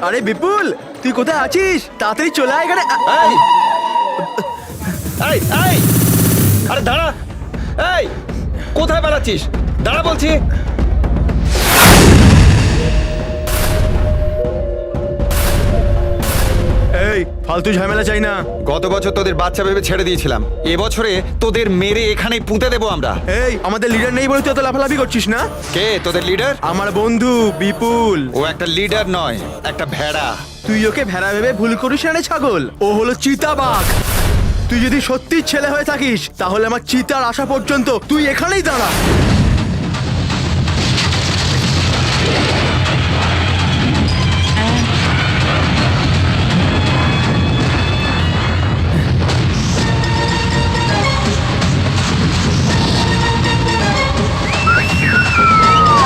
আরে বিপুল, তুই কোথায় আছিস? তাড়াতাড়ি চলে আয় এখানে। এই এই এই আরে দাঁড়া, এই কোথায় পালাচ্ছিস? দাঁড়া বলছি। এই ফালতু ঝামেলা চাই না। গত বছর তোদের বাচ্চা ভেবে ছেড়ে দিয়েছিলাম, এবছরে তোদের মেরে এখানেই পুঁতে দেবো আমরা। এই আমাদের লিডার নেই বলে তুই এত লাফালাফি করছিস না? কে তোদের লিডার? আমার বন্ধু বিপুল। ও একটা লিডার নয়, একটা ভেড়া। তুই ওকে ভেড়া ভেবে ভুল করিস না রে ছাগল, ও হলো চিতাবাঘ। তুই যদি সত্যি ছেলে হয়ে থাকিস তাহলে আমার চিতার আসা পর্যন্ত তুই এখানেই দাঁড়া।